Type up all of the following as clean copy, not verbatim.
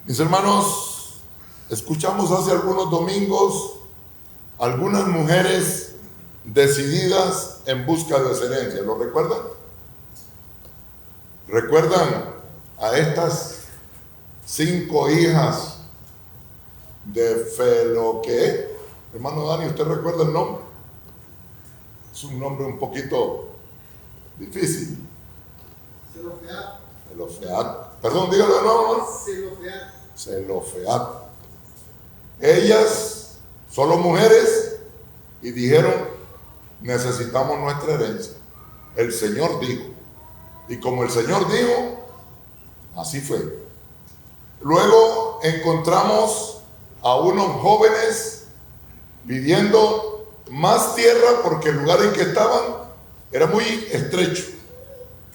Mis hermanos, escuchamos hace algunos domingos algunas mujeres decididas en busca de su herencia. ¿Lo recuerdan? ¿Recuerdan a estas 5 hijas de Feloque? Hermano Dani, ¿usted recuerda el nombre? Es un nombre un poquito difícil. Zelofeat. Perdón, dígalo de nuevo. Zelofeat. Ellas, solo mujeres, y dijeron: necesitamos nuestra herencia. El Señor dijo. Y como el Señor dijo, así fue. Luego encontramos a unos jóvenes pidiendo más tierra porque el lugar en que estaban era muy estrecho.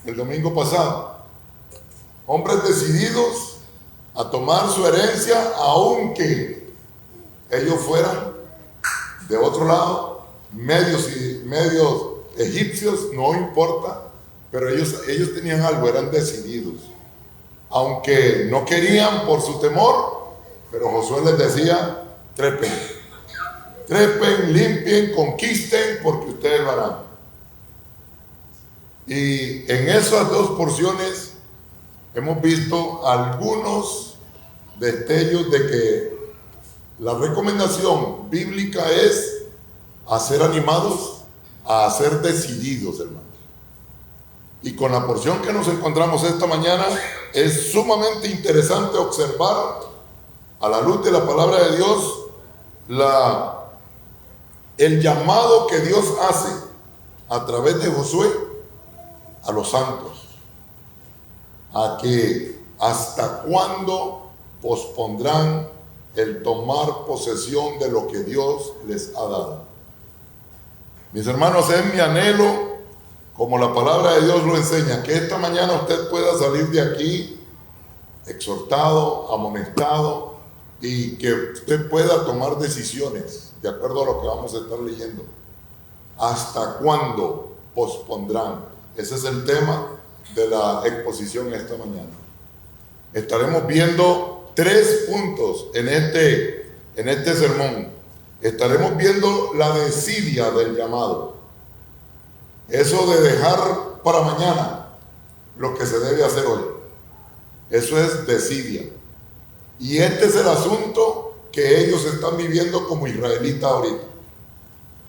El domingo pasado, hombres decididos a tomar su herencia, aunque ellos fueran de otro lado, medios egipcios, no importa, pero ellos tenían algo, eran decididos, aunque no querían por su temor. Pero Josué les decía: trepen, limpien, conquisten, porque ustedes lo harán. Y en esas 2 porciones hemos visto algunos destellos de que la recomendación bíblica es a ser animados, a ser decididos, hermanos. Y con la porción que nos encontramos esta mañana, es sumamente interesante observar, a la luz de la palabra de Dios, el llamado que Dios hace a través de Josué a los santos, a que hasta cuándo pospondrán el tomar posesión de lo que Dios les ha dado. Mis hermanos, es mi anhelo, como la palabra de Dios lo enseña, que esta mañana usted pueda salir de aquí exhortado, amonestado, y que usted pueda tomar decisiones de acuerdo a lo que vamos a estar leyendo. ¿Hasta cuándo pospondrán? Ese es el tema de la exposición esta mañana. Estaremos viendo 3 puntos en este sermón. Estaremos viendo la desidia del llamado. Eso de dejar para mañana lo que se debe hacer hoy. Eso es desidia. Y este es el asunto que ellos están viviendo como israelitas ahorita.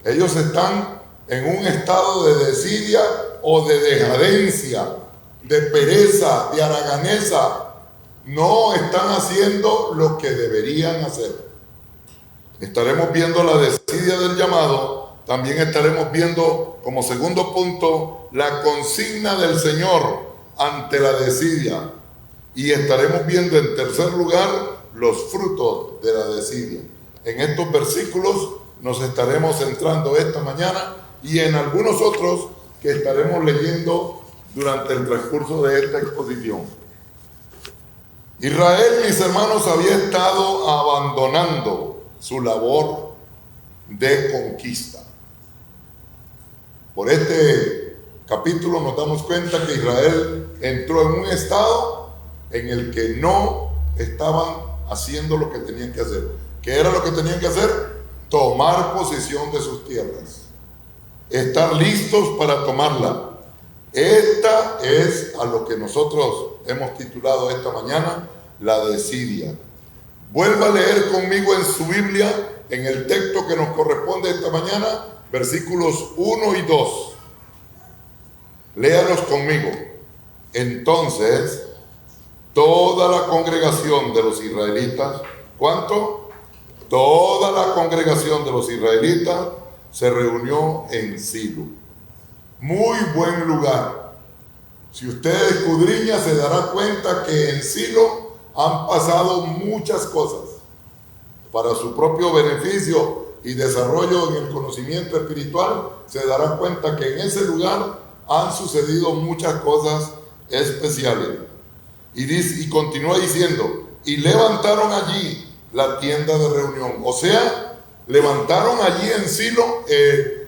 Ellos están en un estado de desidia o de dejadencia, de pereza, de haraganeza. No están haciendo lo que deberían hacer. Estaremos viendo la desidia del llamado. También estaremos viendo, como segundo punto, la consigna del Señor ante la desidia. Y estaremos viendo en tercer lugar los frutos de la desidia. En estos versículos nos estaremos centrando esta mañana, y en algunos otros que estaremos leyendo durante el transcurso de esta exposición. Israel, mis hermanos, había estado abandonando su labor de conquista. Por este capítulo nos damos cuenta que Israel entró en un estado en el que no estaban haciendo lo que tenían que hacer. ¿Qué era lo que tenían que hacer? Tomar posesión de sus tierras, estar listos para tomarla. Esta es a lo que nosotros hemos titulado esta mañana la desidia. Vuelva a leer conmigo en su Biblia, en el texto que nos corresponde esta mañana, versículos 1 y 2. Léalos conmigo. Entonces, toda la congregación de los israelitas, ¿cuánto? Toda la congregación de los israelitas se reunió en Silo. Muy buen lugar. Si usted escudriña, se dará cuenta que en Silo han pasado muchas cosas para su propio beneficio y desarrollo en el conocimiento espiritual. Se dará cuenta que en ese lugar han sucedido muchas cosas especiales. Y continúa diciendo: y levantaron allí la tienda de reunión. O sea, levantaron allí en Silo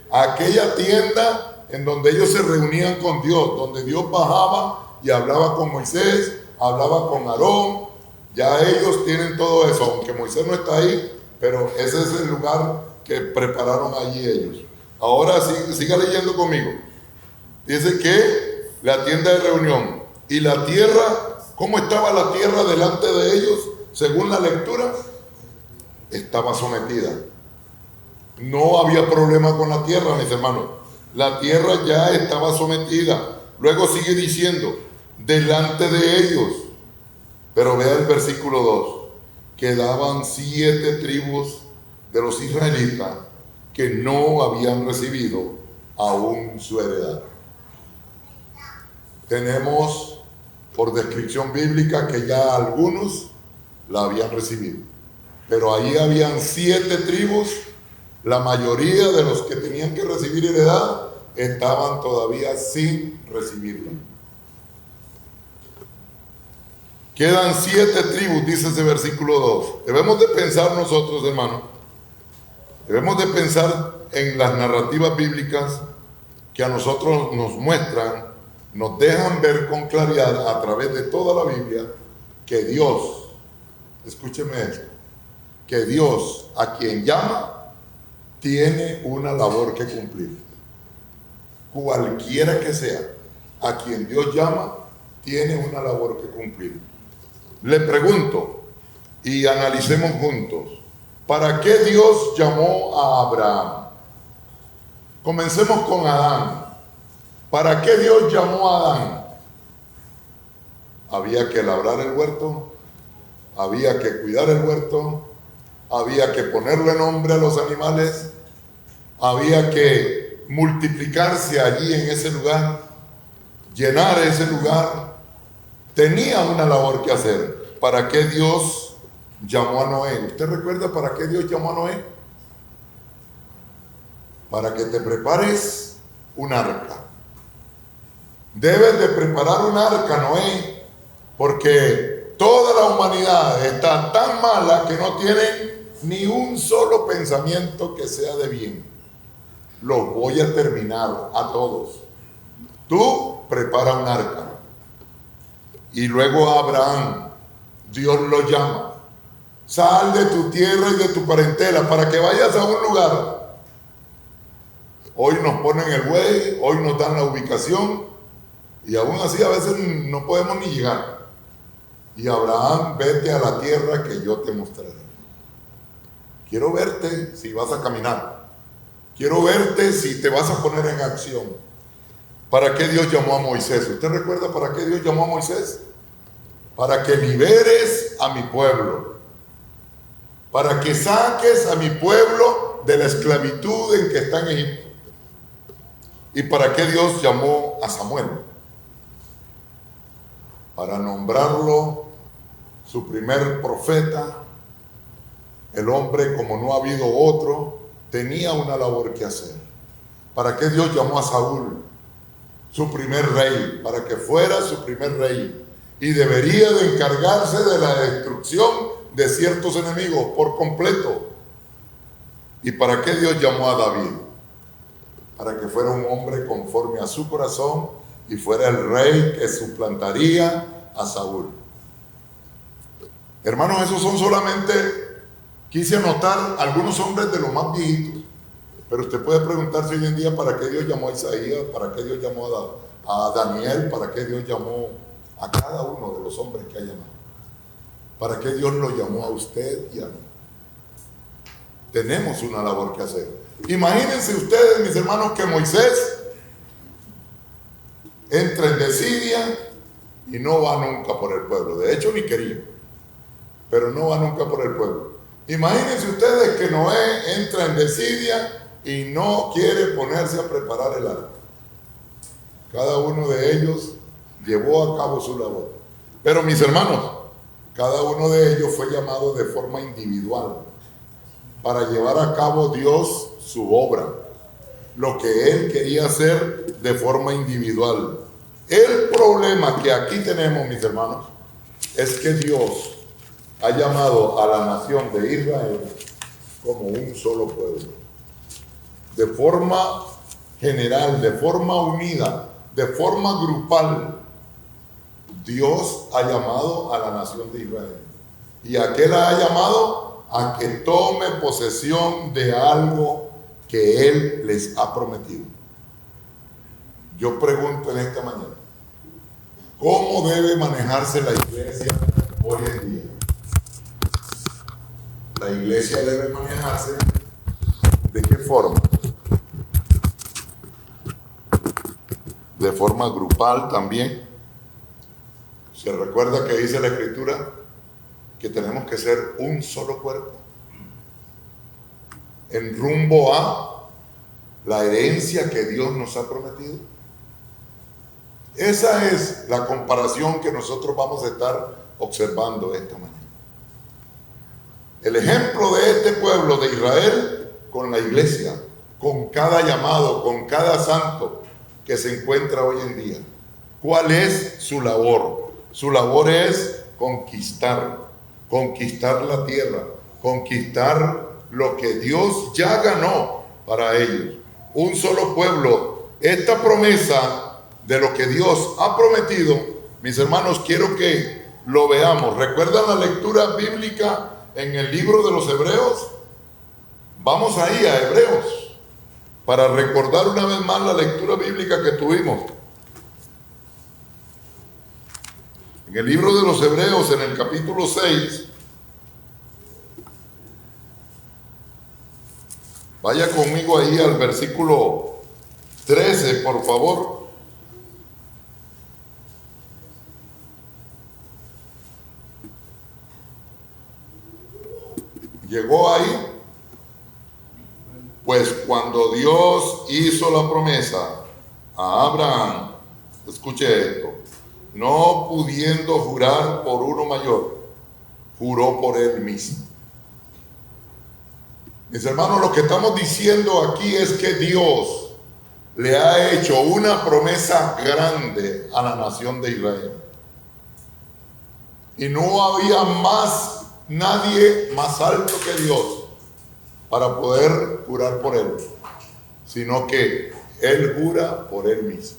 aquella tienda en donde ellos se reunían con Dios, donde Dios bajaba y hablaba con Moisés, hablaba con Aarón, Ya ellos tienen todo eso, aunque Moisés no está ahí, pero ese es el lugar que prepararon allí ellos. Ahora siga leyendo conmigo. Dice que la tienda de reunión y la tierra, ¿cómo estaba la tierra delante de ellos? Según la lectura, estaba sometida. No había problema con la tierra, mis hermanos. La tierra ya estaba sometida. Luego sigue diciendo, delante de ellos. Pero vea el versículo 2. Quedaban 7 tribus de los israelitas que no habían recibido aún su heredad. Tenemos por descripción bíblica que ya algunos la habían recibido. Pero ahí habían 7 tribus. La mayoría de los que tenían que recibir heredad estaban todavía sin recibirla. Quedan 7 tribus, dice ese versículo 2. Debemos de pensar nosotros, hermanos, debemos de pensar en las narrativas bíblicas que a nosotros nos muestran, nos dejan ver con claridad a través de toda la Biblia que Dios, escúcheme esto, que Dios a quien llama tiene una labor que cumplir. Cualquiera que sea, a quien Dios llama, tiene una labor que cumplir. Le pregunto, y analicemos juntos, ¿para qué Dios llamó a Abraham? Comencemos con Adán. ¿Para qué Dios llamó a Adán? Había que labrar el huerto, había que cuidar el huerto, había que ponerle nombre a los animales, había que multiplicarse allí en ese lugar, llenar ese lugar. Tenía una labor que hacer. ¿Para qué Dios llamó a Noé? ¿Usted recuerda para qué Dios llamó a Noé? Para que te prepares un arca. Debes de preparar un arca, Noé, porque toda la humanidad está tan mala que no tienen ni un solo pensamiento que sea de bien. Los voy a terminar a todos. Tú prepara un arca. Y luego a Abraham, Dios lo llama. Sal de tu tierra y de tu parentela para que vayas a un lugar. Hoy nos ponen el güey, hoy nos dan la ubicación y aún así a veces no podemos ni llegar. Y Abraham, vete a la tierra que yo te mostraré. Quiero verte si vas a caminar. Quiero verte si te vas a poner en acción. ¿Para qué Dios llamó a Moisés? ¿Usted recuerda para qué Dios llamó a Moisés? Para que liberes a mi pueblo. Para que saques a mi pueblo de la esclavitud en que está en Egipto. ¿Y para qué Dios llamó a Samuel? Para nombrarlo su primer profeta. El hombre, como no ha habido otro, tenía una labor que hacer. ¿Para qué Dios llamó a Saúl? Su primer rey, para que fuera su primer rey. Y debería de encargarse de la destrucción de ciertos enemigos por completo. ¿Y para qué Dios llamó a David? Para que fuera un hombre conforme a su corazón y fuera el rey que suplantaría a Saúl. Hermanos, esos son solamente, quise anotar algunos hombres de los más viejitos, pero usted puede preguntarse hoy en día para qué Dios llamó a Isaías, para qué Dios llamó a Daniel, para qué Dios llamó a cada uno de los hombres que ha llamado. ¿Para qué Dios lo llamó a usted y a mí? Tenemos una labor que hacer. Imagínense ustedes, mis hermanos, que Moisés entra en desidia y no va nunca por el pueblo. De hecho, ni quería, pero no va nunca por el pueblo. Imagínense ustedes que Noé entra en desidia y no quiere ponerse a preparar el arca. Cada uno de ellos llevó a cabo su labor. Pero mis hermanos, cada uno de ellos fue llamado de forma individual para llevar a cabo Dios su obra, lo que Él quería hacer de forma individual. El problema que aquí tenemos, mis hermanos, es que Dios ha llamado a la nación de Israel como un solo pueblo. De forma general, de forma unida, de forma grupal, Dios ha llamado a la nación de Israel. ¿Y a qué la ha llamado? A que tome posesión de algo que Él les ha prometido. Yo pregunto en esta mañana, ¿cómo debe manejarse la iglesia hoy en día? La iglesia debe manejarse ¿de qué forma? De forma grupal también. Se recuerda que dice la Escritura que tenemos que ser un solo cuerpo en rumbo a la herencia que Dios nos ha prometido. Esa es la comparación que nosotros vamos a estar observando esta mañana. El ejemplo de este pueblo de Israel con la iglesia, con cada llamado, con cada santo que se encuentra hoy en día. ¿Cuál es su labor? Su labor es conquistar la tierra, conquistar lo que Dios ya ganó para ellos. Un solo pueblo. Esta promesa de lo que Dios ha prometido, mis hermanos, quiero que lo veamos. ¿Recuerdan la lectura bíblica en el libro de los Hebreos? Vamos ahí a Hebreos para recordar una vez más la lectura bíblica que tuvimos. En el libro de los Hebreos, en el capítulo 6, vaya conmigo ahí al versículo 13, por favor. Llegó ahí. Pues cuando Dios hizo la promesa a Abraham, escuche esto, no pudiendo jurar por uno mayor, juró por él mismo. Mis hermanos, lo que estamos diciendo aquí es que Dios le ha hecho una promesa grande a la nación de Israel. Y no había nadie más alto que Dios para poder jurar por él, sino que él jura por él mismo.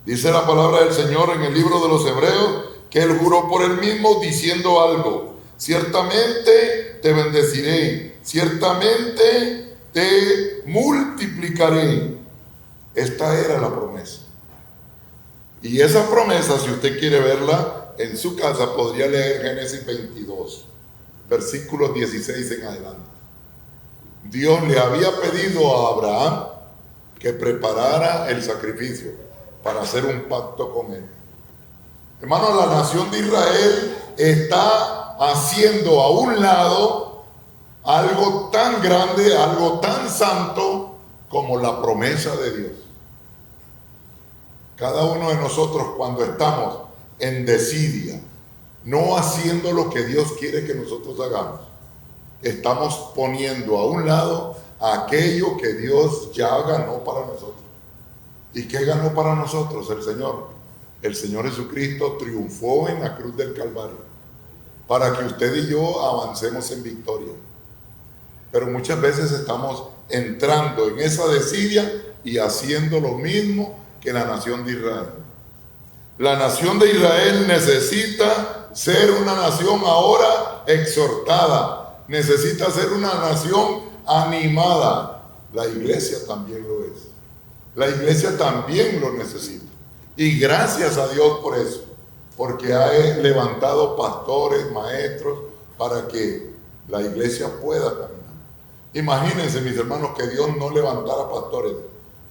Dice la palabra del Señor en el libro de los Hebreos que él juró por él mismo diciendo algo: ciertamente te bendeciré, ciertamente te multiplicaré. Esta era la promesa. Y esa promesa, si usted quiere verla en su casa, podría leer Génesis 22, versículos 16 en adelante. Dios le había pedido a Abraham que preparara el sacrificio para hacer un pacto con él. Hermano, la nación de Israel está haciendo a un lado algo tan grande, algo tan santo como la promesa de Dios. Cada uno de nosotros, cuando estamos en desidia, no haciendo lo que Dios quiere que nosotros hagamos, estamos poniendo a un lado aquello que Dios ya ganó para nosotros. ¿Y qué ganó para nosotros el Señor? El Señor Jesucristo triunfó en la cruz del Calvario para que usted y yo avancemos en victoria. Pero muchas veces estamos entrando en esa desidia y haciendo lo mismo que la nación de Israel. La nación de Israel necesita ser una nación ahora exhortada, necesita ser una nación animada. La iglesia también lo es. La iglesia también lo necesita. Y gracias a Dios por eso, porque ha levantado pastores, maestros, para que la iglesia pueda caminar. Imagínense, mis hermanos, que Dios no levantara pastores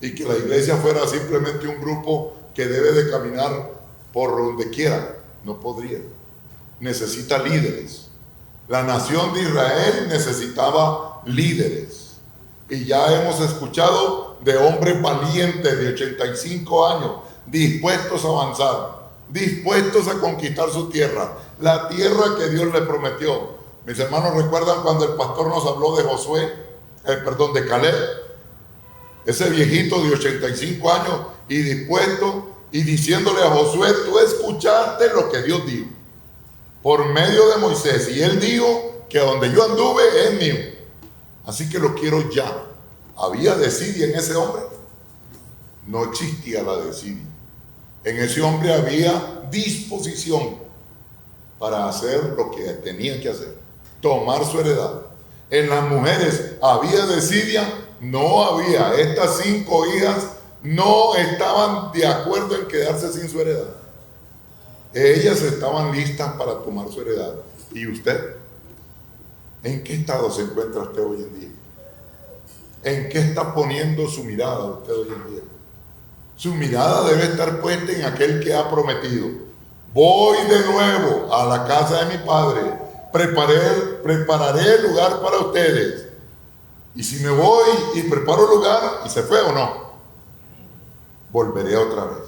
y que la iglesia fuera simplemente un grupo que debe de caminar por donde quiera. No podría. Necesita líderes. La nación de Israel necesitaba líderes. Y ya hemos escuchado de hombres valientes de 85 años, dispuestos a avanzar, dispuestos a conquistar su tierra, la tierra que Dios le prometió. Mis hermanos, ¿recuerdan cuando el pastor nos habló de de Caleb? Ese viejito de 85 años y dispuesto, y diciéndole a Josué: tú escuchaste lo que Dios dijo por medio de Moisés, y él dijo que donde yo anduve es mío, así que lo quiero ya. ¿Había desidia en ese hombre? No existía la desidia. En ese hombre había disposición para hacer lo que tenían que hacer, tomar su heredad. En las mujeres había desidia, no había. Estas 5 hijas no estaban de acuerdo en quedarse sin su heredad. Ellas estaban listas para tomar su heredad. ¿Y usted? ¿En qué estado se encuentra usted hoy en día? ¿En qué está poniendo su mirada usted hoy en día? Su mirada debe estar puesta en aquel que ha prometido: voy de nuevo a la casa de mi padre, prepararé el lugar para ustedes. Y si me voy y preparo el lugar, ¿y se fue o no? Volveré otra vez.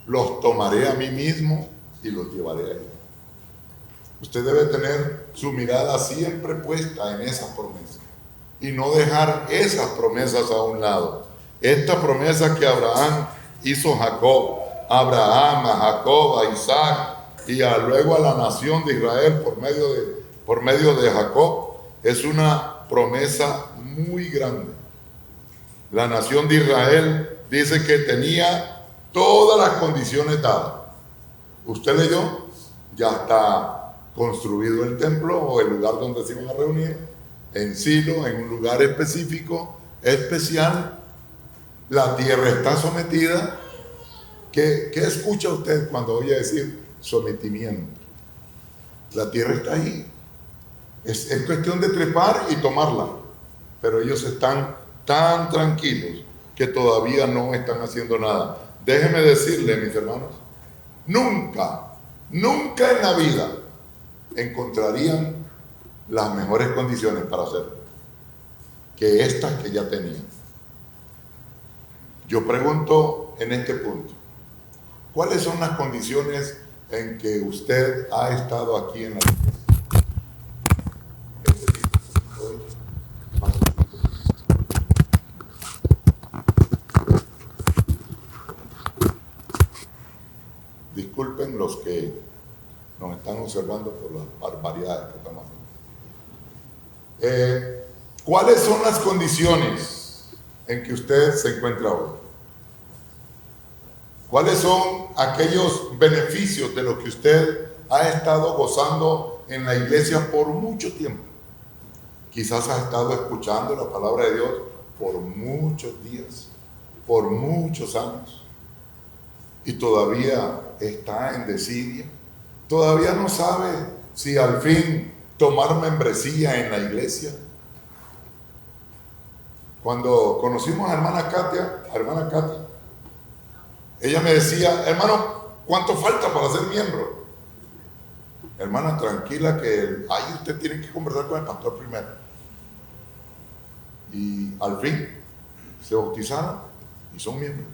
Los tomaré a mí mismo y los llevaré a él. Usted debe tener su mirada siempre puesta en esas promesas y no dejar esas promesas a un lado. Esta promesa que Abraham hizo a Jacob, a Jacob, a Isaac y luego a la nación de Israel por medio de Jacob, es una promesa muy grande. La nación de Israel dice que tenía todas las condiciones dadas. Usted leyó, ya está construido el templo o el lugar donde se iban a reunir, en Silo, en un lugar específico, especial. La tierra está sometida. ¿Qué escucha usted cuando oye decir sometimiento? La tierra está ahí. Es cuestión de trepar y tomarla. Pero ellos están tan tranquilos que todavía no están haciendo nada. Déjeme decirle, mis hermanos, nunca en la vida encontrarían las mejores condiciones para hacerlo que estas que ya tenían. Yo pregunto en este punto, ¿cuáles son las condiciones en que usted ha estado aquí en la iglesia? Disculpen los que nos están observando por las barbaridades que estamos haciendo. ¿Cuáles son las condiciones en que usted se encuentra hoy? ¿Cuáles son aquellos beneficios de los que usted ha estado gozando en la iglesia por mucho tiempo? Quizás ha estado escuchando la palabra de Dios por muchos días, por muchos años, y todavía está en desidia. Todavía no sabe si al fin tomar membresía en la iglesia. Cuando conocimos a hermana Katia, ella me decía: hermano, ¿cuánto falta para ser miembro? Hermana, tranquila que usted tiene que conversar con el pastor primero. Y al fin se bautizaron y son miembros.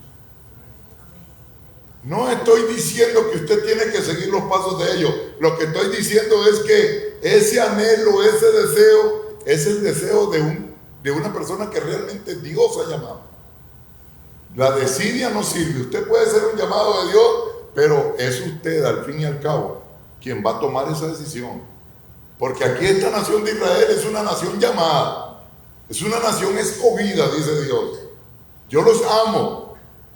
No estoy diciendo que usted tiene que seguir los pasos de ellos. Lo que estoy diciendo es que ese anhelo, ese deseo, es el deseo de una persona que realmente Dios ha llamado. La desidia no sirve. Usted puede ser un llamado de Dios, pero es usted al fin y al cabo quien va a tomar esa decisión. Porque aquí esta nación de Israel es una nación llamada, es una nación escogida, dice Dios. Yo los amo,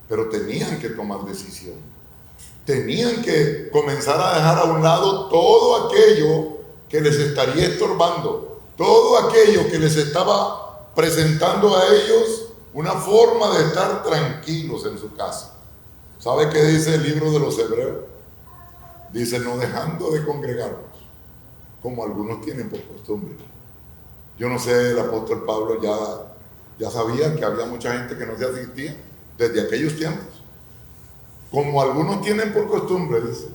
pero tenían que tomar decisión. Tenían que comenzar a dejar a un lado todo aquello que les estaría estorbando, todo aquello que les estaba presentando a ellos una forma de estar tranquilos en su casa. ¿Sabe qué dice el libro de los Hebreos? Dice: no dejando de congregarnos, como algunos tienen por costumbre. Yo no sé, el apóstol Pablo ya sabía que había mucha gente que no se asistía desde aquellos tiempos, como algunos tienen por costumbre, dice,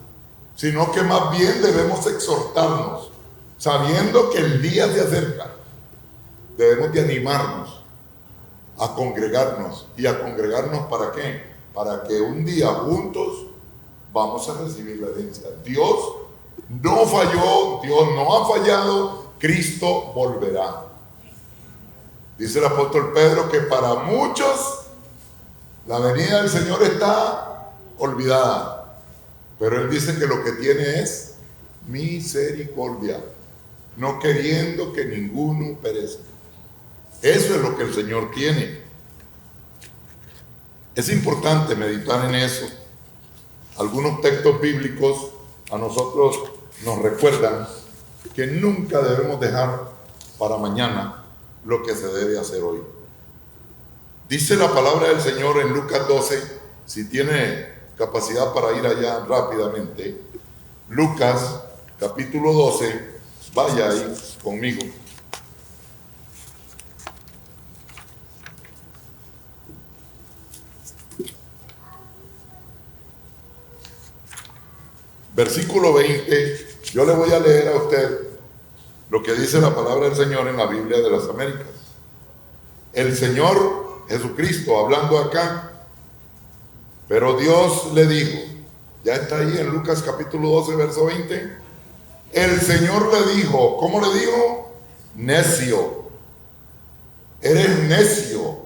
sino que más bien debemos exhortarnos, sabiendo que el día se acerca. Debemos de animarnos a congregarnos. ¿Y a congregarnos para qué? Para que un día juntos vamos a recibir la herencia. Dios no falló, Dios no ha fallado, Cristo volverá. Dice el apóstol Pedro que para muchos la venida del Señor está olvidada, pero Él dice que lo que tiene es misericordia, no queriendo que ninguno perezca. Eso es lo que el Señor tiene. Es importante meditar en eso. Algunos textos bíblicos a nosotros nos recuerdan que nunca debemos dejar para mañana lo que se debe hacer hoy. Dice la palabra del Señor en Lucas 12, si tiene capacidad para ir allá rápidamente, Lucas capítulo 12, vaya ahí conmigo. Versículo 20, yo le voy a leer a usted lo que dice la palabra del Señor en la Biblia de las Américas. El Señor Jesucristo hablando acá, pero Dios le dijo, ya está ahí en Lucas capítulo 12, verso 20, el Señor le dijo, ¿cómo le dijo? Necio, eres necio,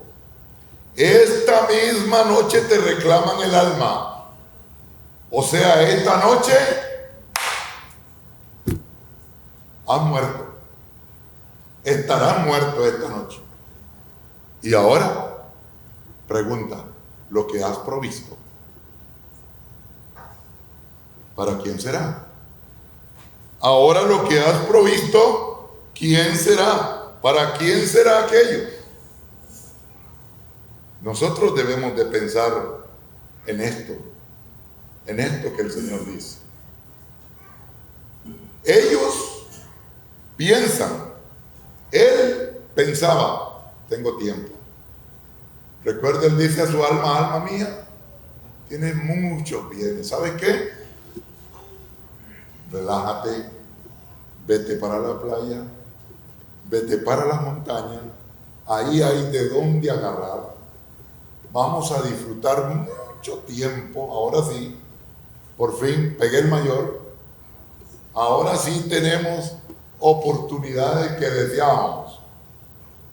esta misma noche te reclaman el alma. O sea, esta noche has muerto. Estarás muerto esta noche. Y ahora, pregunta, lo que has provisto, ¿para quién será? Ahora lo que has provisto, ¿quién será? ¿Para quién será aquello? Nosotros debemos de pensar en esto que el Señor dice. Ellos piensan, él pensaba, tengo tiempo. Recuerda, él dice a su alma, alma mía, tienes muchos bienes. ¿Sabes qué? Relájate, vete para la playa, vete para las montañas, ahí hay de dónde agarrar. Vamos a disfrutar mucho tiempo, ahora sí. Por fin pegué el mayor. Ahora sí tenemos oportunidades que deseábamos.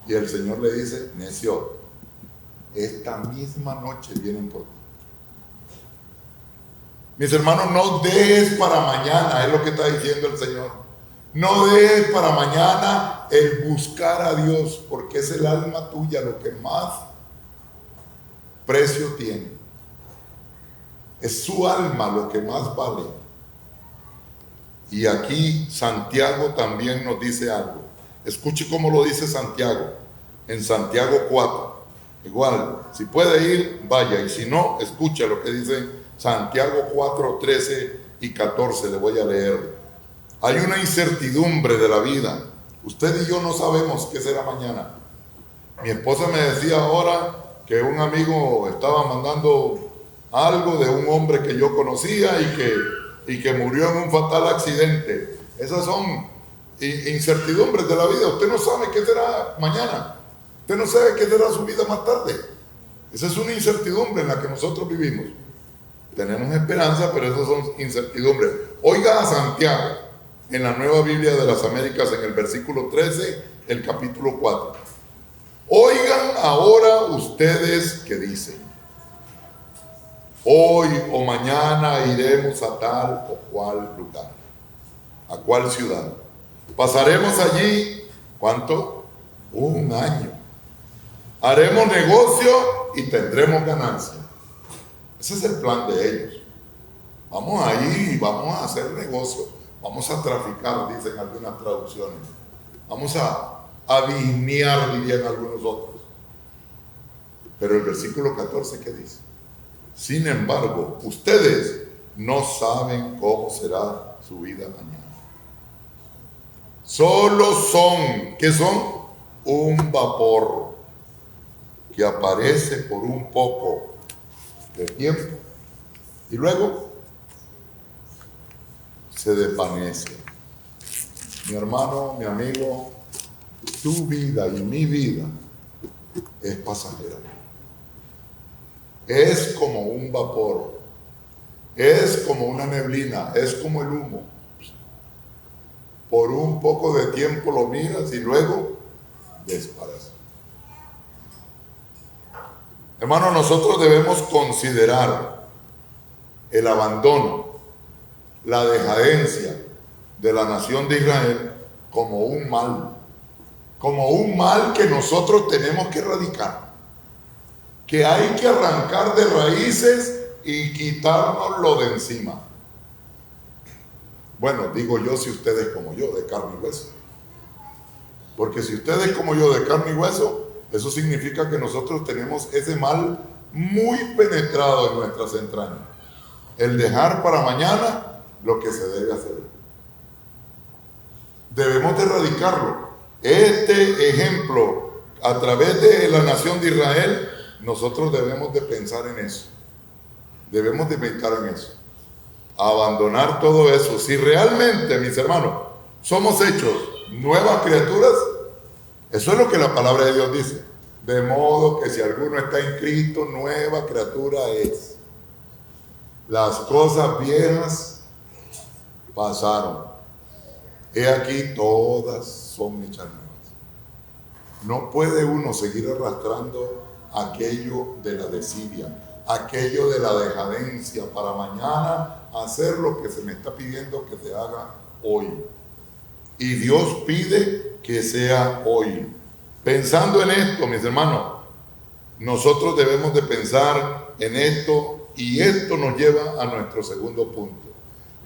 Y el Señor le dice, necio, esta misma noche vienen por ti. Mis hermanos, no dejes para mañana, es lo que está diciendo el Señor. No dejes para mañana el buscar a Dios, porque es el alma tuya lo que más precio tiene. Es su alma lo que más vale. Y aquí Santiago también nos dice algo. Escuche cómo lo dice Santiago, en Santiago 4. Igual, si puede ir, vaya, y si no, escuche lo que dice Santiago 4, 13 y 14, le voy a leer. Hay una incertidumbre de la vida. Usted y yo no sabemos qué será mañana. Mi esposa me decía ahora que un amigo estaba mandando algo de un hombre que yo conocía y que murió en un fatal accidente. Esas son incertidumbres de la vida. Usted no sabe qué será mañana. Usted no sabe qué será su vida más tarde. Esa es una incertidumbre en la que nosotros vivimos. Tenemos esperanza, pero esas son incertidumbres. Oiga a Santiago en la Nueva Biblia de las Américas, en el versículo 13, el capítulo 4. Oigan ahora ustedes que dicen, hoy o mañana iremos a tal o cual lugar, a cual ciudad. Pasaremos allí, ¿cuánto? Un año. Haremos negocio y tendremos ganancia. Ese es el plan de ellos. Vamos ahí y vamos a hacer negocio. Vamos a traficar, dicen algunas traducciones. Vamos a vinear, dirían algunos otros. Pero el versículo 14, ¿qué dice? Sin embargo, ustedes no saben cómo será su vida mañana. Solo son, ¿qué son? Un vapor que aparece por un poco de tiempo y luego se desvanece. Mi hermano, mi amigo, tu vida y mi vida es pasajera. Es como un vapor, es como una neblina, es como el humo. Por un poco de tiempo lo miras y luego desaparece. Hermano, nosotros debemos considerar el abandono, la decadencia de la nación de Israel como un mal que nosotros tenemos que erradicar, que hay que arrancar de raíces y quitárnoslo de encima. Bueno, digo yo, si usted es como yo, de carne y hueso. Porque si usted es como yo, de carne y hueso, eso significa que nosotros tenemos ese mal muy penetrado en nuestras entrañas. El dejar para mañana lo que se debe hacer. Debemos de erradicarlo. Este ejemplo, a través de la nación de Israel, nosotros debemos de pensar en eso. Debemos de pensar en eso. Abandonar todo eso. Si realmente, mis hermanos, somos hechos nuevas criaturas, eso es lo que la palabra de Dios dice. De modo que si alguno está en Cristo, nueva criatura es. Las cosas viejas pasaron. He aquí, todas son hechas nuevas. No puede uno seguir arrastrando aquello de la desidia, aquello de la decadencia para mañana hacer lo que se me está pidiendo que se haga hoy. Y Dios pide que sea hoy. Pensando en esto, mis hermanos, nosotros debemos de pensar en esto, y esto nos lleva a nuestro segundo punto.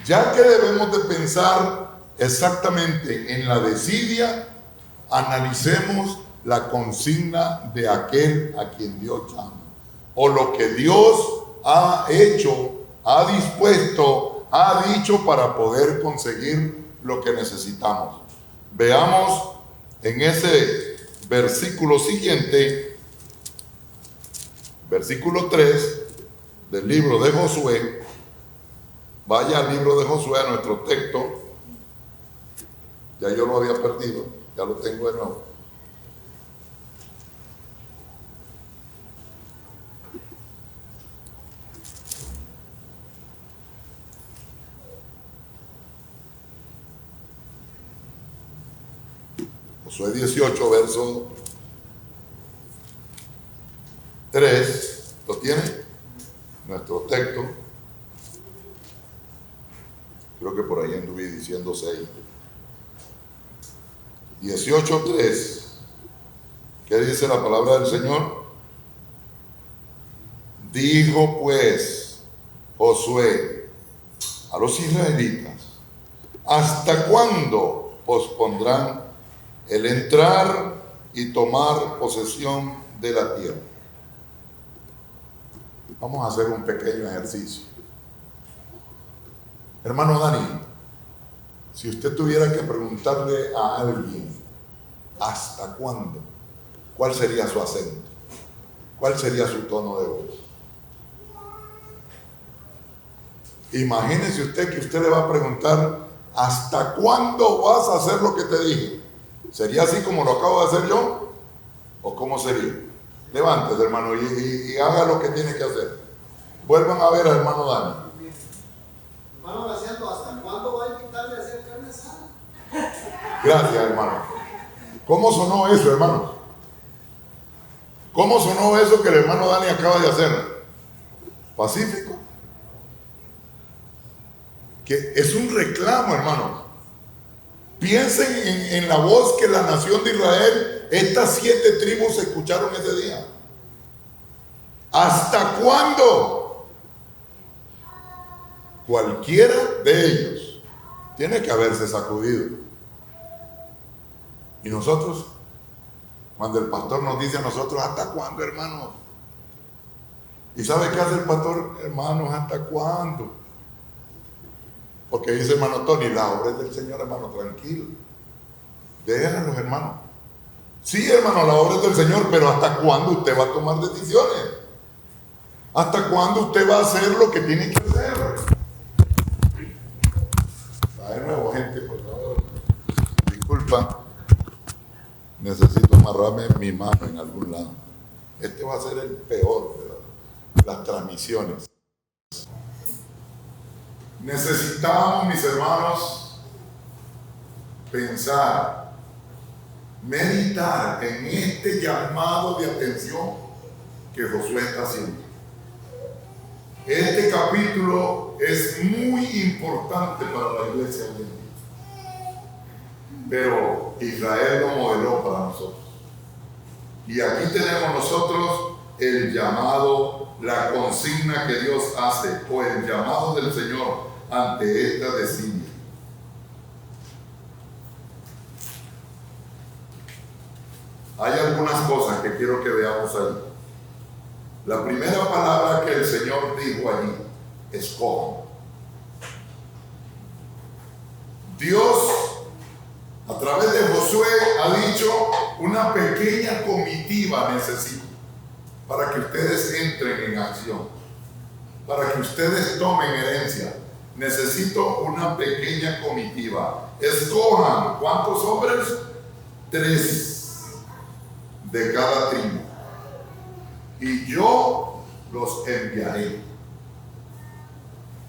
Ya que debemos de pensar exactamente en la desidia, analicemos la consigna de aquel a quien Dios llama, o lo que Dios ha hecho, ha dispuesto, ha dicho para poder conseguir lo que necesitamos. Veamos en ese versículo siguiente, versículo 3 del libro de Josué. Vaya al libro de Josué, a nuestro texto. Ya yo lo había perdido, ya lo tengo de nuevo. Josué 18, verso 3, ¿lo tiene? Nuestro texto. Creo que por ahí anduve diciendo 6. 18:3. ¿Qué dice la palabra del Señor? Dijo pues Josué a los israelitas: ¿hasta cuándo pospondrán el entrar y tomar posesión de la tierra? Vamos a hacer un pequeño ejercicio. Hermano Dani, si usted tuviera que preguntarle a alguien ¿hasta cuándo?, ¿cuál sería su acento? ¿Cuál sería su tono de voz? Imagínese usted que usted le va a preguntar ¿hasta cuándo vas a hacer lo que te dije? ¿Sería así como lo acabo de hacer yo? ¿O cómo sería? Levántese, hermano, y haga lo que tiene que hacer. Vuelvan a ver al hermano Dani. Hermano Graciano, ¿hasta cuándo va a invitarle a hacer carne asada? Gracias, hermano. ¿Cómo sonó eso, hermano? ¿Cómo sonó eso que el hermano Dani acaba de hacer? Pacífico. Que es un reclamo, hermano. Piensen en la voz que la nación de Israel, estas 7 tribus escucharon ese día. ¿Hasta cuándo? Cualquiera de ellos tiene que haberse sacudido. Y nosotros, cuando el pastor nos dice a nosotros, ¿hasta cuándo, hermano? ¿Y sabe qué hace el pastor? Hermanos, ¿hasta cuándo? Porque dice hermano Tony, la obra es del Señor, hermano, tranquilo. Déjenlos, hermano. Sí, hermano, la obra es del Señor, pero ¿hasta cuándo usted va a tomar decisiones? ¿Hasta cuándo usted va a hacer lo que tiene que hacer? De nuevo, gente, por favor. Disculpa. Necesito amarrarme mi mano en algún lado. Este va a ser el peor de las transmisiones. Necesitamos, mis hermanos, pensar, meditar en este llamado de atención que Josué está haciendo. Este capítulo es muy importante para la iglesia hoy en día, pero Israel lo modeló para nosotros. Y aquí tenemos nosotros el llamado, la consigna que Dios hace, o el llamado del Señor ante esta desidia. hay algunas cosas que quiero que veamos ahí. La primera palabra que el Señor dijo allí, escojan. Dios, a través de Josué, ha dicho, una pequeña comitiva necesito para que ustedes entren en acción, para que ustedes tomen herencia. Necesito una pequeña comitiva. Escojan, ¿cuántos hombres? 3 de cada tribu. Y yo los enviaré.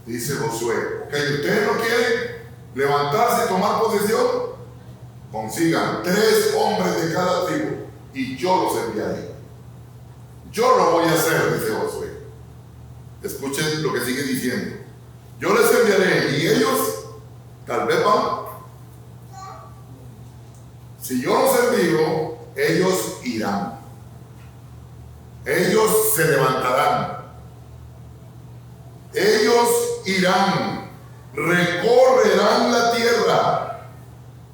Dice Josué, ok, ¿ustedes no quieren levantarse y tomar posesión? Consigan 3 hombres de cada tribu y yo los enviaré. Yo lo voy a hacer, dice Josué. Escuchen lo que sigue diciendo. Yo les enviaré y ellos tal vez van. Si yo los envío, ellos irán. Ellos se levantarán. Ellos irán. Recorrerán la tierra.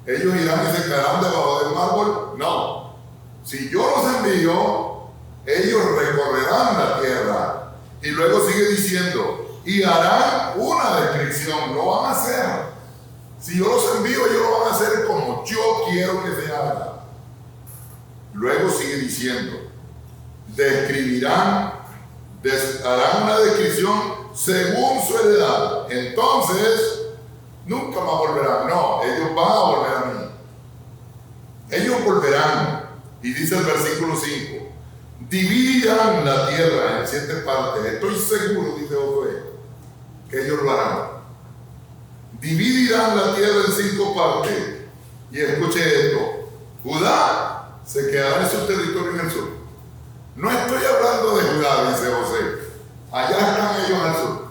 Ellos irán y se quedarán debajo del árbol. No. Si yo los envío, ellos recorrerán la tierra. Y luego sigue diciendo, y harán una descripción. Lo van a hacer. Si yo los envío, ellos lo van a hacer como yo quiero que se haga. Luego sigue diciendo, describirán, harán una descripción según su heredad. Entonces, nunca más volverán. No, ellos van a volver a mí. Ellos volverán. Y dice el versículo 5, dividirán la tierra en 7 partes. Estoy seguro, dice Josué, que ellos lo harán. Dividirán la tierra en 5 partes. Y escuche esto, Judá se quedará en su territorio en el sur. No estoy hablando de Judá, dice José. Allá están ellos al sur.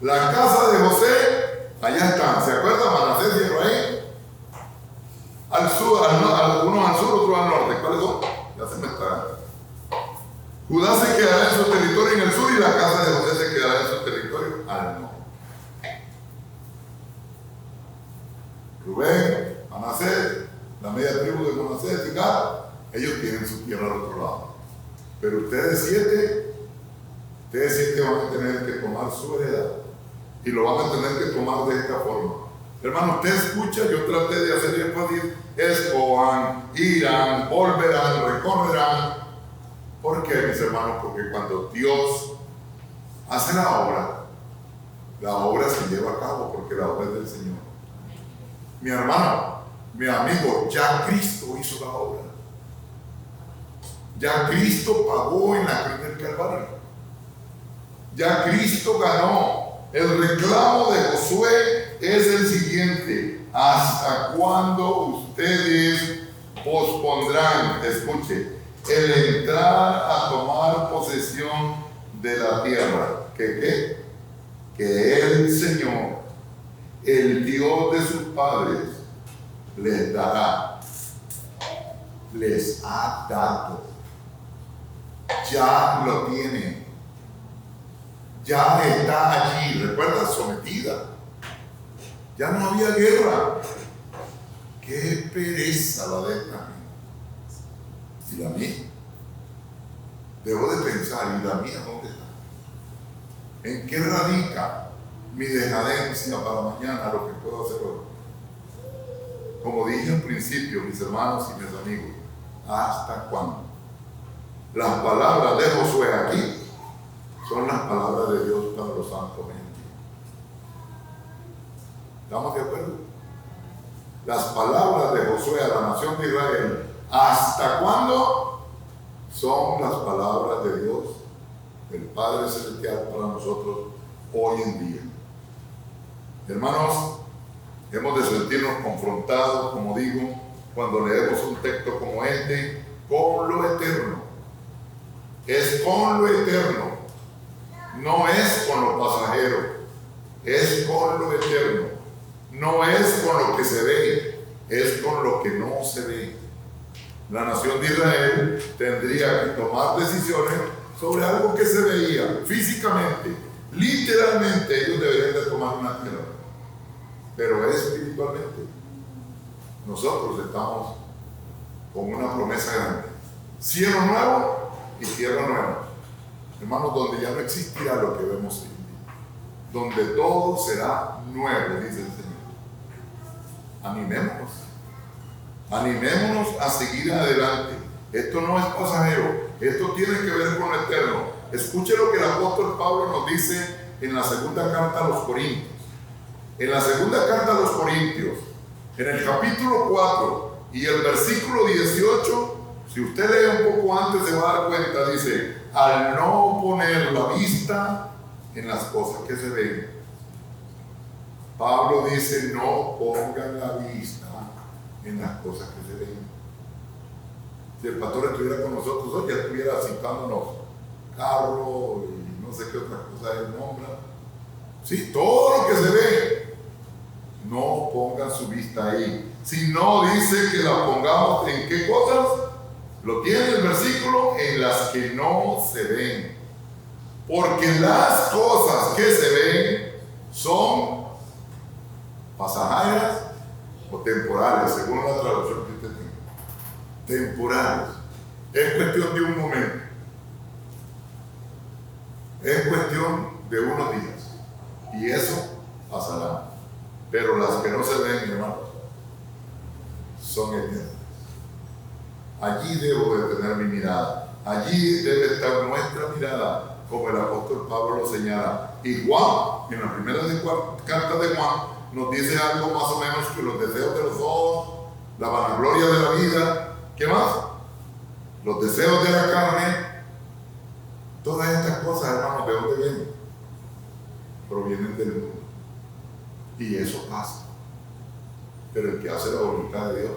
La casa de José, allá están. ¿Se acuerdan? Manasés y Efraín. Al sur, unos al sur, otros al norte. ¿Cuáles son? Ya se me está. Judá se quedará en su territorio en el sur y la casa de José se quedará en su territorio al norte. Rubén, Manasés, la media tribu de Manasés y Gad, ellos tienen su tierra al otro lado. Pero ustedes siete van a tener que tomar su heredad y lo van a tener que tomar de esta forma. Hermano, usted escucha, yo traté de hacer énfasis, escojan, irán, volverán, recorrerán. ¿Por qué, mis hermanos? Porque cuando Dios hace la obra se lleva a cabo porque la obra es del Señor. Mi hermano, mi amigo, ya Cristo hizo la obra. Ya Cristo pagó en la cruz del Calvario. Ya Cristo ganó. El reclamo de Josué es el siguiente: ¿hasta cuándo ustedes pospondrán, escuche, el entrar a tomar posesión de la tierra? ¿Qué? Que el Señor, el Dios de sus padres, les dará, les ha dado. Ya lo tienen. Ya está allí, recuerda, sometida. Ya no había guerra. Qué pereza la de esta gente. ¿Y la mía? Debo de pensar, ¿y la mía dónde está? ¿En qué radica mi decadencia para mañana, lo que puedo hacer hoy? Como dije en principio, mis hermanos y mis amigos, ¿hasta cuándo? Las palabras de Josué aquí son las palabras de Dios para los santos en el día. ¿Estamos de acuerdo? Las palabras de Josué a la nación de Israel, ¿hasta cuándo? Son las palabras de Dios, del Padre Celestial, para nosotros hoy en día. Hermanos, hemos de sentirnos confrontados, como digo, cuando leemos un texto como este, con lo eterno. Es con lo eterno. No es con lo pasajero, es con lo eterno. No es con lo que se ve, es con lo que no se ve. La nación de Israel tendría que tomar decisiones sobre algo que se veía físicamente, literalmente. Ellos deberían de tomar una tierra, pero espiritualmente nosotros estamos con una promesa grande. Cielo nuevo y tierra nueva. Hermanos, donde ya no existirá lo que vemos hoy en día. Donde todo será nuevo, dice el Señor. Animémonos. Animémonos a seguir adelante. Esto no es pasajero. Esto tiene que ver con lo eterno. Escuche lo que el apóstol Pablo nos dice en la segunda carta a los Corintios. En la segunda carta a los Corintios, en el capítulo 4 y el versículo 18, si usted lee un poco antes se va a dar cuenta, dice, al no poner la vista en las cosas que se ven. Pablo dice, no pongan la vista en las cosas que se ven. Si el pastor estuviera con nosotros hoy, ya estuviera citándonos carro y no sé qué otras cosas él nombra. Sí, todo lo que se ve, no pongan su vista ahí. Si no dice que la pongamos en qué cosas, lo tiene el versículo, en las que no se ven. Porque las cosas que se ven son pasajeras o temporales, según la traducción que usted tiene. Temporales. Es cuestión de un momento. Es cuestión de unos días. Y eso pasará. Pero las que no se ven, hermanos, son eternas. Allí debo de tener mi mirada. Allí debe estar nuestra mirada, como el apóstol Pablo lo señala. Y Juan, en la primera carta de Juan, nos dice algo más o menos que los deseos de los ojos, la vanagloria de la vida, ¿qué más? Los deseos de la carne. Todas estas cosas, hermanos, ¿de dónde vienen? Provienen del mundo. Y eso pasa. Pero el que hace la voluntad de Dios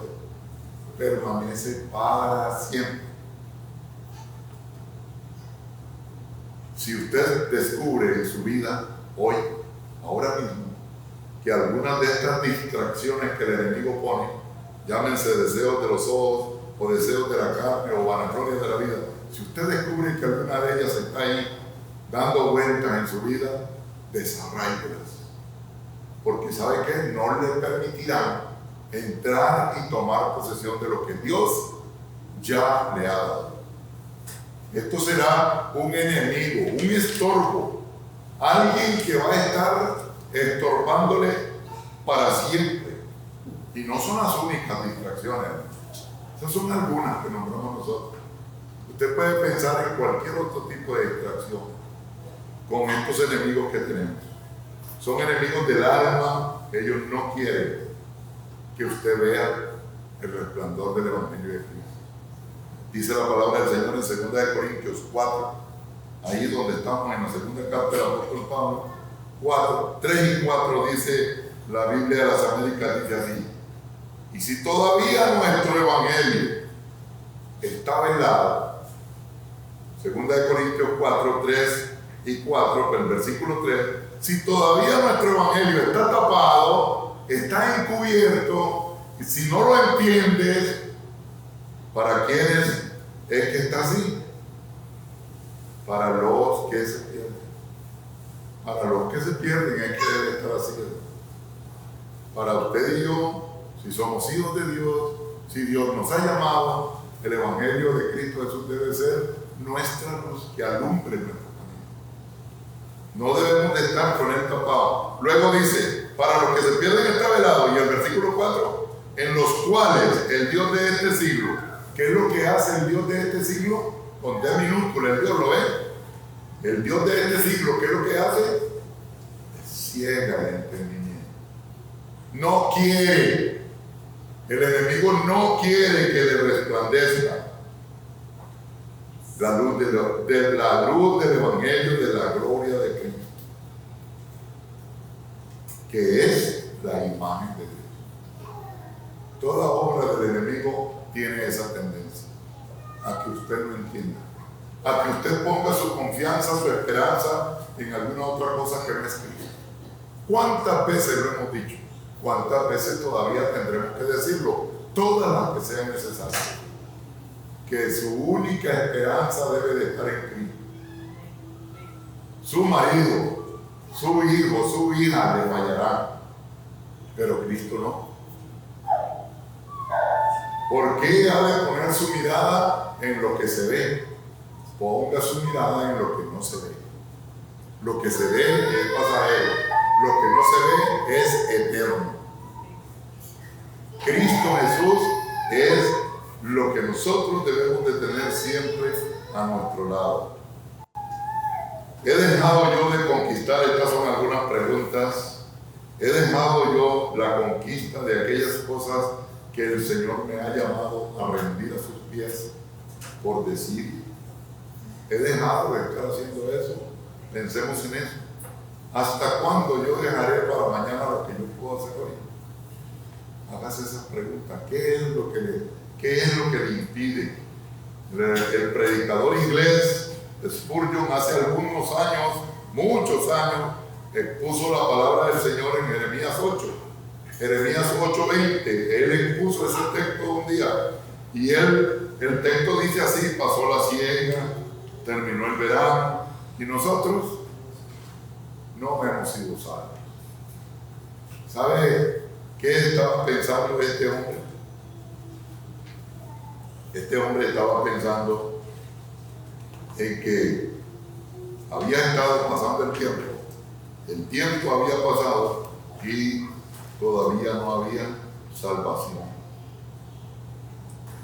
permanece para siempre. Si usted descubre en su vida hoy, ahora mismo, que algunas de estas distracciones que el enemigo pone, llámense deseos de los ojos o deseos de la carne o vanagloria de la vida, si usted descubre que alguna de ellas está ahí dando vueltas en su vida, desarráigelas. Porque ¿sabe qué? No le permitirán entrar y tomar posesión de lo que Dios ya le ha dado. Esto será un enemigo, un estorbo, alguien que va a estar estorbándole para siempre. Y no son las únicas distracciones, esas son algunas que nombramos nosotros. Usted puede pensar en cualquier otro tipo de distracción con estos enemigos que tenemos. Son enemigos del alma. Ellos no quieren que usted vea el resplandor del Evangelio de Cristo. Dice la palabra del Señor en 2 Corintios 4, ahí donde estamos en la segunda carta del apóstol Pablo, 4, 3 y 4 dice la Biblia de las Américas, dice así: y si todavía nuestro Evangelio está velado, 2 Corintios 4, 3 y 4, el versículo 3, si todavía nuestro Evangelio está tapado, está encubierto, y si no lo entiendes, ¿para quiénes es que está así? Para los que se pierden. Para los que se pierden es que debe estar así. Para usted y yo, si somos hijos de Dios, si Dios nos ha llamado, el Evangelio de Cristo Jesús debe ser nuestra luz que alumbre nuestro camino. No debemos de estar con él tapado. Luego dice, para los que se pierden está velado. Y el versículo 4, en los cuales el Dios de este siglo, ¿qué es lo que hace el Dios de este siglo? Con D minúscula, el Dios lo ve. El Dios de este siglo, ¿qué es lo que hace? Ciega el entendimiento. No quiere. El enemigo no quiere que le resplandezca la luz la luz del Evangelio de la gloria de Cristo, que es la imagen de Dios. Toda obra del enemigo tiene esa tendencia a que usted no entienda, a que usted ponga su confianza, su esperanza en alguna otra cosa que no es Cristo. ¿Cuántas veces lo hemos dicho? ¿Cuántas veces todavía tendremos que decirlo? Todas las que sean necesarias. Que su única esperanza debe de estar en Cristo. Su marido, su hijo, su hija le fallarán, pero Cristo no. ¿Por qué ha de poner su mirada en lo que se ve? Ponga su mirada en lo que no se ve. Lo que se ve es pasajero, lo que no se ve es eterno. Cristo Jesús es lo que nosotros debemos de tener siempre a nuestro lado. He dejado yo de conquistar, estas son algunas preguntas, he dejado yo la conquista de aquellas cosas que el Señor me ha llamado a rendir a sus pies por decir. He dejado de estar haciendo eso. Pensemos en eso. ¿Hasta cuándo yo dejaré para mañana lo que yo puedo hacer hoy? Hágase esas preguntas. ¿Qué es lo que le impide? El predicador inglés Spurgeon hace algunos años, muchos años, expuso la palabra del Señor en Jeremías 8. Jeremías 8:20. Él expuso ese texto un día. Y el texto dice así: pasó la siega, terminó el verano, y nosotros no hemos sido salvos. ¿Sabe qué estaba pensando este hombre? Este hombre estaba pensando en que había estado pasando el tiempo había pasado y todavía no había salvación.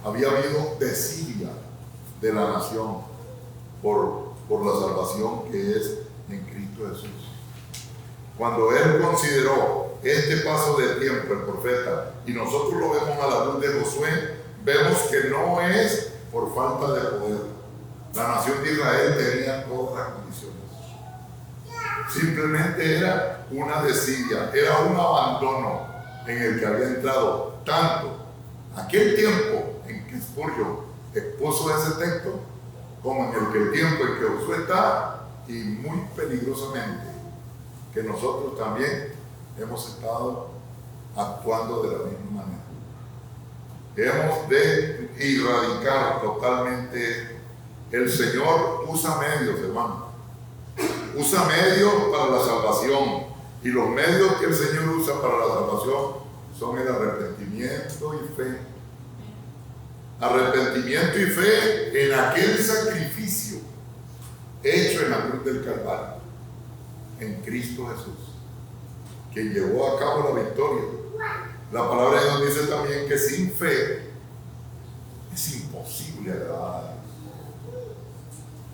Había habido desidia de la nación por la salvación que es en Cristo Jesús. Cuando él consideró este paso de tiempo, el profeta, y nosotros lo vemos a la luz de Josué, vemos que no es por falta de poder. La nación de Israel tenía todas las condiciones. Simplemente era una desidia, era un abandono en el que había entrado tanto aquel tiempo en que Spurgeon expuso ese texto, como en el tiempo en que Josué está, y muy peligrosamente que nosotros también hemos estado actuando de la misma manera. Hemos de erradicar totalmente. El Señor usa medios, hermano. Usa medios para la salvación. Y los medios que el Señor usa para la salvación son el arrepentimiento y fe. Arrepentimiento y fe en aquel sacrificio hecho en la cruz del Calvario, en Cristo Jesús, que llevó a cabo la victoria. La palabra de Dios dice también que sin fe es imposible agradar a Dios.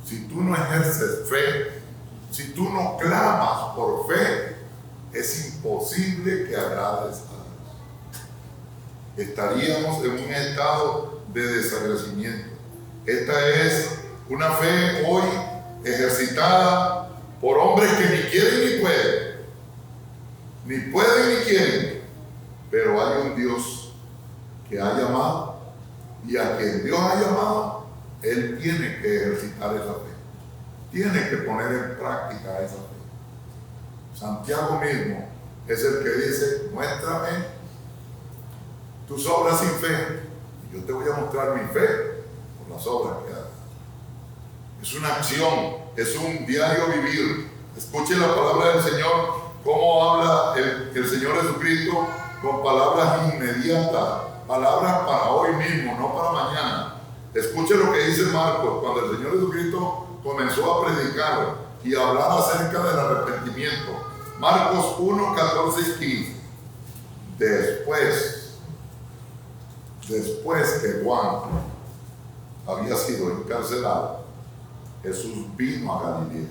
Si tú no ejerces fe, si tú no clamas por fe, es imposible que agrades a Dios. Estaríamos en un estado de desagradecimiento. Esta es una fe hoy ejercitada por hombres que ni quieren ni pueden. Ni pueden ni quieren. Pero hay un Dios que ha llamado, y a quien Dios ha llamado, Él tiene que ejercitar esa fe. Tiene que poner en práctica esa fe. Santiago mismo es el que dice: muéstrame tus obras sin fe, y yo te voy a mostrar mi fe por las obras que hagas. Es una acción, es un diario vivir. Escuche la palabra del Señor, cómo habla el Señor Jesucristo, con palabras inmediatas, palabras para hoy mismo, no para mañana. Escuche lo que dice Marcos, cuando el Señor Jesucristo comenzó a predicar y a hablar acerca del arrepentimiento. Marcos 1, 14 y 15. Después que Juan había sido encarcelado, Jesús vino a Galilea,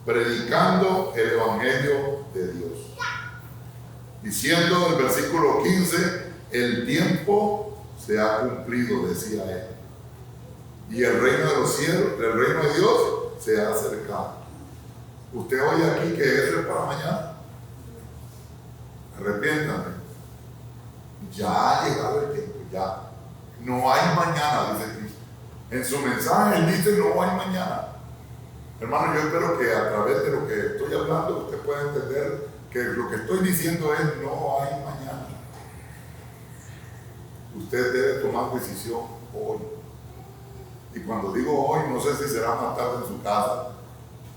predicando el Evangelio de Dios, diciendo en el versículo 15: el tiempo se ha cumplido, decía él, y el reino de los cielos, el reino de Dios se ha acercado. Usted oye aquí que eso es para mañana. Arrepiéntame. Ya ha llegado el tiempo, ya. No hay mañana, dice Cristo. En su mensaje él dice: no hay mañana. Hermano, yo espero que a través de lo que estoy hablando usted pueda entender que lo que estoy diciendo es: no hay mañana. Usted debe tomar decisión hoy. Y cuando digo hoy, no sé si será más tarde en su casa,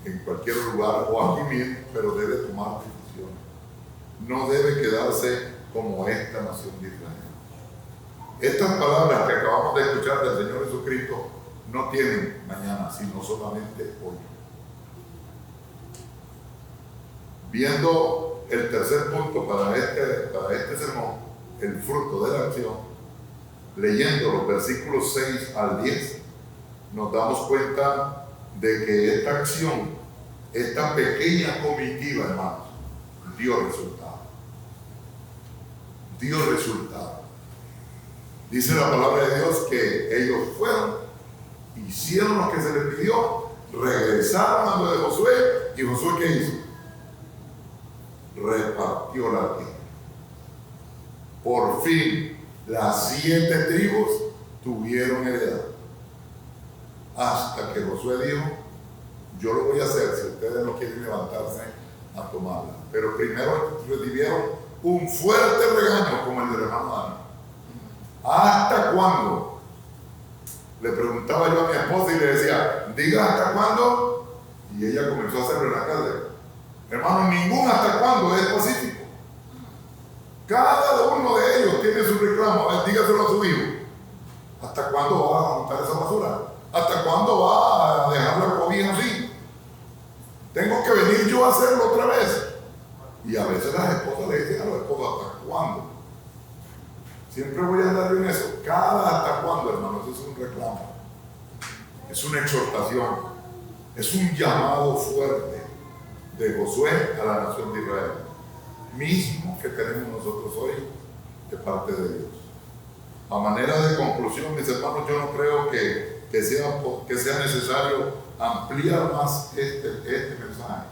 en cualquier lugar o aquí mismo, pero debe tomar decisiones. No debe quedarse como esta nación de Israel. Estas palabras que acabamos de escuchar del Señor Jesucristo no tienen mañana, sino solamente hoy. Viendo el tercer punto para este sermón, el fruto de la acción, leyendo los versículos 6 al 10, nos damos cuenta de que esta acción, esta pequeña comitiva, hermanos, dio resultado. Dio resultado. Dice la palabra de Dios que ellos fueron, hicieron lo que se les pidió, regresaron a lo de Josué, y Josué ¿qué hizo? Repartió la tierra. Por fin, las 7 tribus tuvieron heredad. Hasta que Josué dijo, yo lo voy a hacer si ustedes no quieren levantarse a tomarla. Pero primero recibieron un fuerte regaño como el del hermano Dani. ¿Hasta cuándo? Le preguntaba yo a mi esposa y le decía, diga ¿hasta cuándo? Y ella comenzó a hacerlo en la calle. Hermano, ningún hasta cuándo es pacífico. Cada uno de ellos tiene su reclamo. Dígaselo a su hijo. ¿Hasta cuándo va a montar esa basura? ¿Hasta cuándo va a dejar la cobija así? Tengo que venir yo a hacerlo otra vez. Y a veces las esposas le dicen a los esposos, ¿hasta cuándo? Siempre voy a andar en eso. Cada hasta cuándo, hermanos, es un reclamo. Es una exhortación. Es un llamado fuerte de Josué a la nación de Israel. Mismo que tenemos nosotros hoy de parte de Dios. A manera de conclusión, mis hermanos, yo no creo que sea necesario ampliar más este mensaje.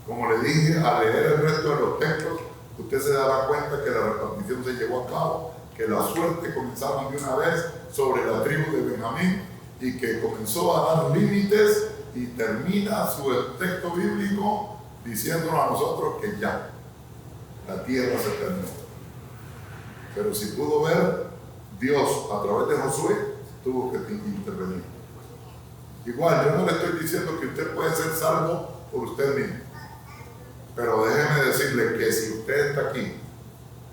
Como le dije, al leer el resto de los textos, usted se dará cuenta que la repartición se llevó a cabo, que la suerte comenzaron de una vez sobre la tribu de Benjamín y que comenzó a dar límites y termina su texto bíblico diciéndonos a nosotros que ya, la tierra se terminó. Pero si pudo ver, Dios a través de Josué tuvo que intervenir. Igual, yo no le estoy diciendo que usted puede ser salvo por usted mismo. Pero déjeme decirle que si usted está aquí,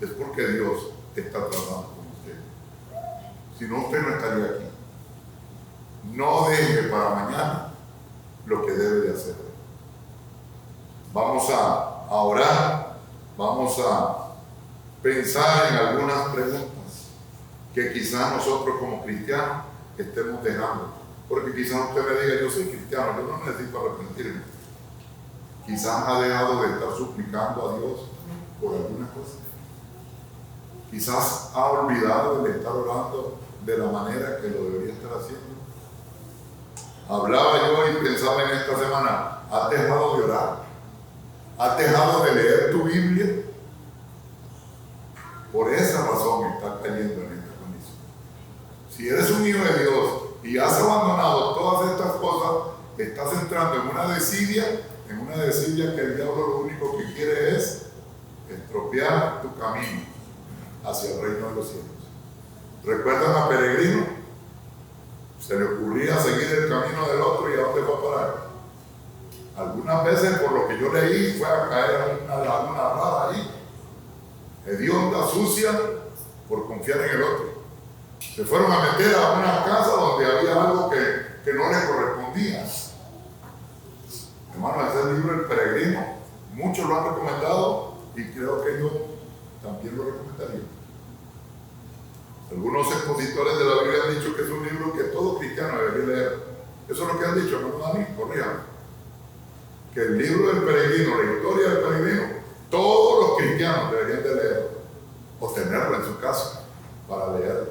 es porque Dios está tratando con usted. Si no, usted no estaría aquí. No deje para mañana lo que debe de hacer. Vamos a orar, vamos a pensar en algunas preguntas que quizás nosotros como cristianos estemos dejando. Porque quizás usted me diga, yo soy cristiano, yo no necesito arrepentirme. Quizás ha dejado de estar suplicando a Dios por alguna cosa. Quizás ha olvidado de estar orando de la manera que lo debería estar haciendo. Hablaba yo y pensaba en esta semana, ¿has dejado de orar? ¿Has dejado de leer tu Biblia? Por esa razón estás cayendo en esta condición. Si eres un hijo de Dios y has abandonado todas estas cosas, estás entrando en una desidia que el diablo lo único que quiere es estropear tu camino hacia el reino de los cielos. ¿Recuerdan a Peregrino? Se le ocurría seguir el camino del otro y a dónde fue a parar. Algunas veces, por lo que yo leí, fue a caer en una laguna rara ahí, hedionda, sucia, por confiar en el otro. Se fueron a meter a una casa donde había algo que no le correspondía. Hermano, ese libro El Peregrino, muchos lo han recomendado y creo que yo también lo recomendaría. Algunos expositores de la Biblia han dicho que es un libro que todo cristiano debería leer. Eso es lo que han dicho, hermano Dani, corríjame. Que el libro del Peregrino, la historia del Peregrino, todos los cristianos deberían de leerlo o tenerlo en su casa para leerlo.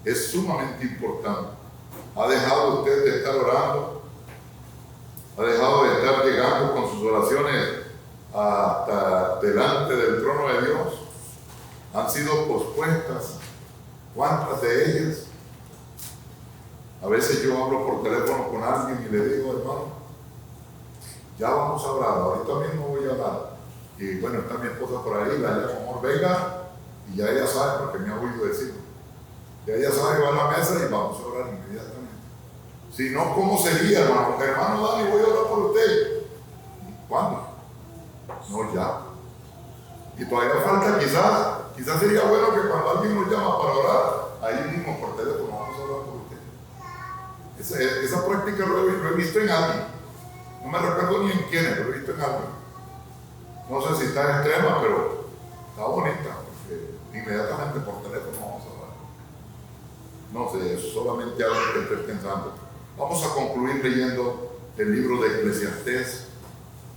Es sumamente importante. ¿Ha dejado usted de estar orando? ¿Ha dejado de estar llegando con sus oraciones hasta delante del trono de Dios? ¿Han sido pospuestas? ¿Cuántas de ellas? A veces yo hablo por teléfono con alguien y le digo, hermano, ya vamos a hablar, ahorita mismo voy a hablar. Y bueno, está mi esposa por ahí, la llamo, amor, venga, y ya ella sabe porque me ha oído decirlo. Ya ella sabe, va a la mesa y vamos a orar inmediatamente. Si no, ¿cómo sería, hermano? Hermano Dani, voy a orar por usted. ¿Cuándo? No, ya. Y todavía falta, quizás sería bueno que cuando alguien nos llama para orar, ahí mismo por teléfono vamos a orar por usted. Esa práctica lo he visto en alguien. No me recuerdo ni en quién, pero lo he visto en alguien. No sé si está extrema, pero está bonita, porque inmediatamente por teléfono vamos a orar. No sé, eso es solamente algo que estoy pensando. Vamos a concluir leyendo el libro de Eclesiastés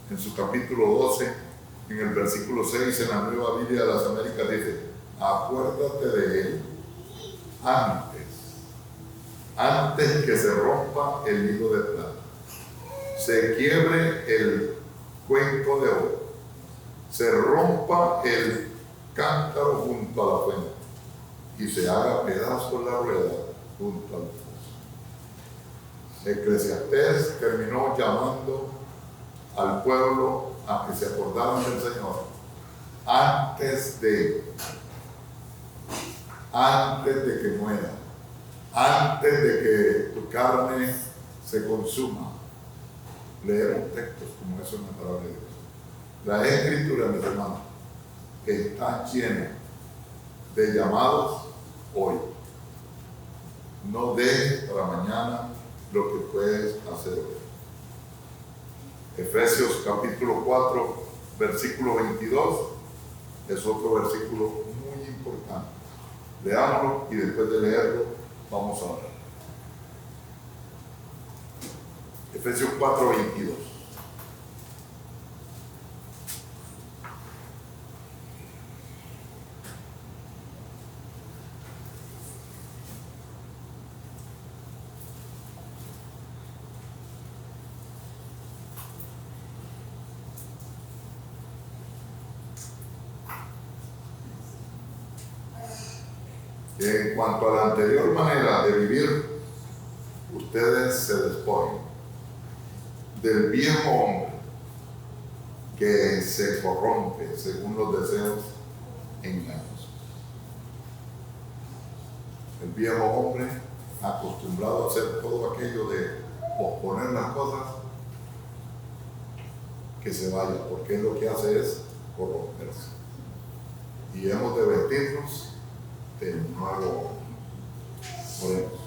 en su capítulo 12, en el versículo 6, en la Nueva Biblia de las Américas dice: acuérdate de él antes que se rompa el hilo de plata, se quiebre el cuenco de oro, se rompa el cántaro junto a la fuente y se haga pedazos la rueda junto al pozo. Eclesiastés terminó llamando al pueblo a que se acordaran del Señor antes de que muera, antes de que tu carne se consuma. Leemos textos como eso en la palabra de Dios. La Escritura, mis hermanos, está llena de llamados hoy. No dejes para mañana lo que puedes hacer hoy. Efesios capítulo 4, versículo 22, es otro versículo muy importante. Leámoslo y después de leerlo vamos a orar. Efesios 4, 22. En cuanto a la anterior manera de vivir, ustedes se despojen del viejo hombre que se corrompe según los deseos engañosos. El viejo hombre, acostumbrado a hacer todo aquello de posponer las cosas, que se vaya, porque lo que hace es corromperse. Y hemos de vestirnos del nuevo hombre. Oremos.